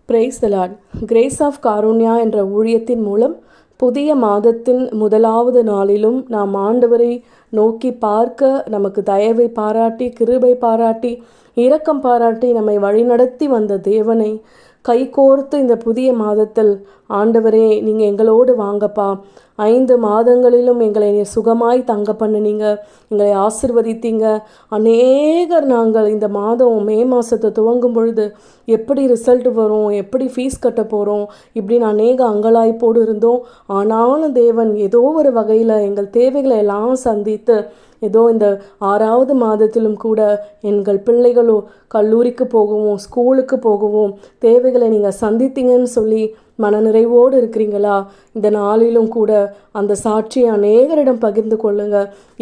Price the Lord. Grace of Karunya என்ற ஊழியத்தின் மூலம் புதிய மாதத்தின் முதலாவது நாளிலும் நாம் ஆண்டவரை நோக்கி பார்க்க நமக்கு தயவை பாராட்டி, கிருபை பாராட்டி, இரக்கம் பாராட்டி நம்மை வழிநடத்தி வந்த தேவனை கைகோர்த்து இந்த புதிய மாதத்தில், ஆண்டவரே நீங்கள் எங்களோடு வாங்கப்பா, 5 மாதங்களிலும் எங்களை சுகமாய் தங்க பண்ணினீங்க, எங்களை ஆசிர்வதித்தீங்க. அநேகர் நாங்கள் இந்த மாதம் மே மாதத்தை துவங்கும் பொழுது எப்படி ரிசல்ட் வரும், எப்படி ஃபீஸ் கட்ட போகிறோம் இப்படின்னு அநேக அங்கலாய்ப்போடு இருந்தோம். ஆனாலும் தேவன் ஏதோ ஒரு வகையில் எங்கள் தேவைகளை எல்லாம் சந்தித்து ஏதோ இந்த 6வது மாதத்திலும் கூட எங்கள் பிள்ளைகளோ கல்லூரிக்கு போகவும் ஸ்கூலுக்கு போகவும் தேவைகளை நீங்கள் சந்தித்தீங்கன்னு சொல்லி மனநிறைவோடு இருக்கிறீங்களா? இந்த நாளிலும் கூட அந்த சாட்சியை அநேகரிடம் பகிர்ந்து கொள்ளுங்க.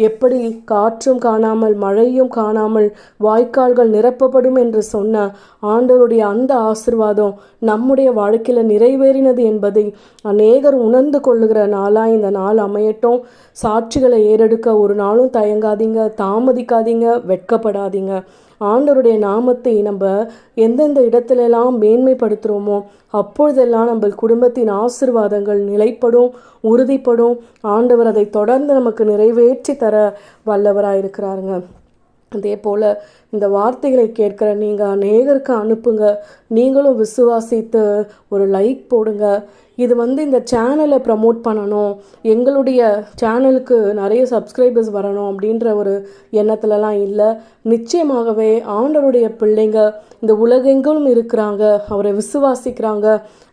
எப்படி காற்றும் காணாமல் மழையும் காணாமல் வாய்க்கால்கள் நிரப்பப்படும் என்று சொன்ன ஆண்டவருடைய அந்த ஆசீர்வாதம் நம்முடைய வாழ்க்கையில் நிறைவேறினது என்பதை அநேகர் உணர்ந்து கொள்ளுகிற நாளாக இந்த நாள் அமையட்டும். சாட்சிகளை ஏறெடுக்க ஒரு நாளும் தயங்காதீங்க, தாமதிக்காதீங்க, வெட்கப்படாதீங்க. ஆண்டவருடைய நாமத்தை நம்ம எந்தெந்த இடத்துலலாம் மேன்மைப்படுத்துகிறோமோ அப்பொழுதெல்லாம் நம்ம குடும்பத்தின் ஆசீர்வாதங்கள் நிலைப்படும், உறுதிப்படும். ஆண்டவர் அதை தொடர்ந்து நமக்கு நிறைவேற்றி தர வல்லவராயிருக்கிறாருங்க. அதே போல் இந்த வார்த்தைகளை கேட்குற நீங்கள் அநேகருக்கு அனுப்புங்க. நீங்களும் விசுவாசித்து ஒரு லைக் போடுங்க. இது இந்த சேனலை ப்ரமோட் பண்ணணும், எங்களுடைய சேனலுக்கு நிறைய சப்ஸ்கிரைபர்ஸ் வரணும் அப்படின்ற ஒரு எண்ணத்துலலாம் இல்லை. நிச்சயமாகவே ஆண்டவருடைய பிள்ளைங்க இந்த உலகெங்கிலும் இருக்கிறாங்க, அவரை விசுவாசிக்கிறாங்க,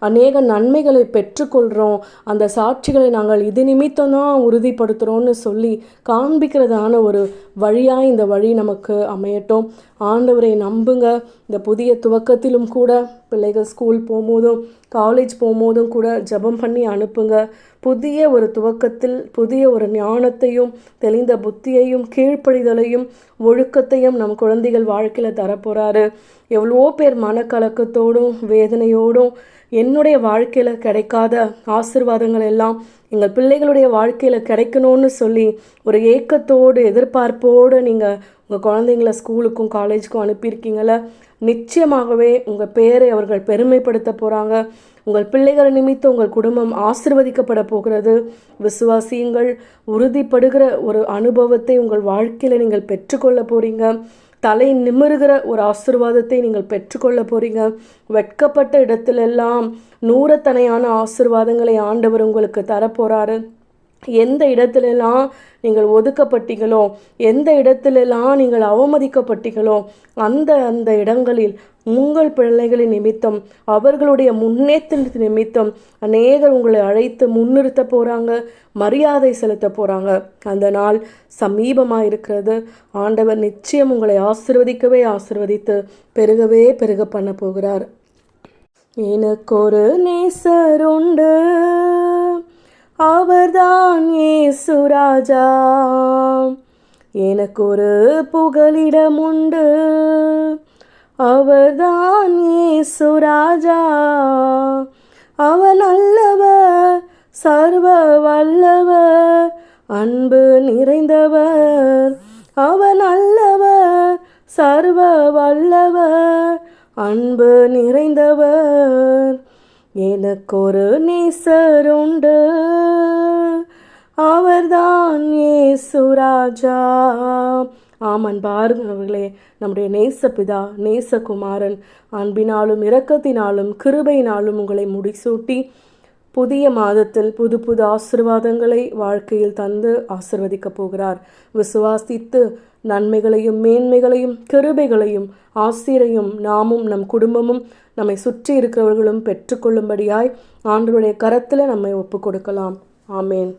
அநேக நன்மைகளை பெற்றுக்கொள்கிறோம். அந்த சாட்சிகளை நாங்கள் இது நிமித்தம்தான் உறுதிப்படுத்துகிறோன்னு சொல்லி காண்பிக்கிறதான ஒரு வழியாக இந்த வழி நமக்கு அமையட்டும். ஆண்டவரை நம்புங்க. இந்த புதிய துவக்கத்திலும் கூட பிள்ளைகள் ஸ்கூல் போகும்போதும் காலேஜ் போகும்போதும் கூட ஜெபம் பண்ணி அனுப்புங்க. புதிய ஒரு துவக்கத்தில் புதிய ஒரு ஞானத்தையும் தெளிந்த புத்தியையும் கீழ்ப்படிதலையும் ஒழுக்கத்தையும் நம் குழந்தைகள் வாழ்க்கையில் தரப்போகிறாரு. எவ்வளோ பேர் மனக்கலக்கத்தோடும் வேதனையோடும் என்னுடைய வாழ்க்கையில் கிடைக்காத ஆசீர்வாதங்கள் எல்லாம் எங்கள் பிள்ளைகளுடைய வாழ்க்கையில் கிடைக்கணும்னு சொல்லி ஒரு ஏக்கத்தோடு எதிர்பார்ப்போடு நீங்கள் உங்கள் குழந்தைங்கள ஸ்கூலுக்கும் காலேஜுக்கும் அனுப்பியிருக்கீங்கள. நிச்சயமாகவே உங்கள் பேரை அவர்கள் பெருமைப்படுத்த போகிறாங்க. உங்கள் பிள்ளைகள் நிமித்தம் உங்கள் குடும்பம் ஆசீர்வதிக்கப்பட போகிறது. விசுவாசியுங்கள். உறுதிப்படுகிற ஒரு அனுபவத்தை உங்கள் வாழ்க்கையில் நீங்கள் பெற்றுக்கொள்ள போகிறீங்க. தலை நிமிருகிற ஒரு ஆசீர்வாதத்தை நீங்கள் பெற்றுக்கொள்ள போகிறீங்க. வெட்கப்பட்ட இடத்திலெல்லாம் நூறத்தனையான ஆசீர்வாதங்களை ஆண்டவர் உங்களுக்கு தரப்போகிறாரு. எந்த இடத்துலலாம் நீங்கள் ஒதுக்கப்பட்டீங்களோ, எந்த இடத்துலலாம் நீங்கள் அவமதிக்கப்பட்டீங்களோ அந்த இடங்களில் உங்கள் பிள்ளைகளின் நிமித்தம், அவர்களுடைய முன்னேற்றத்தின் நிமித்தம் அநேகர் உங்களை அழைத்து முன்னிறுத்த போகிறாங்க, மரியாதை செலுத்த போகிறாங்க. அந்த நாள் சமீபமாக இருக்கிறது. ஆண்டவர் நிச்சயம் உங்களை ஆசீர்வதிக்கவே ஆசீர்வதித்து பெருகவே பெருக பண்ண போகிறார். எனக்கொரு நேசர் உண்டு, அவர்தான் இயேசு ராஜா. எனக்கொரு புகலிடம் உண்டு, அவர்தான் இயேசு ராஜா. அவர் நல்லவர், சர்வ வல்லவர், அன்பு நிறைந்தவர். அவர் நல்லவர், சர்வ வல்லவர், அன்பு நிறைந்தவர். எனக்கொரு நேசர் உண்டு, அவர்தான் இயேசு ராஜா. ஆமன் பாருங்களே, நம்முடைய நேசபிதா நேசகுமாரன் அன்பினாலும் இரக்கத்தினாலும் கிருபையினாலும் உங்களை முடிசூட்டி புதிய மாதத்தில் புது புது ஆசீர்வாதங்களை வாழ்க்கையில் தந்து ஆசீர்வதிக்க போகிறார். விசுவாசித்து நன்மைகளையும் மேன்மைகளையும் கிருபைகளையும் ஆசீரையும் நாமும் நம் குடும்பமும் நம்மை சுற்றி இருக்கிறவர்களும் பெற்றுக்கொள்ளும்படியாய் ஆண்டவருடைய கரத்தில் நம்மை ஒப்பு கொடுக்கலாம். ஆமேன்.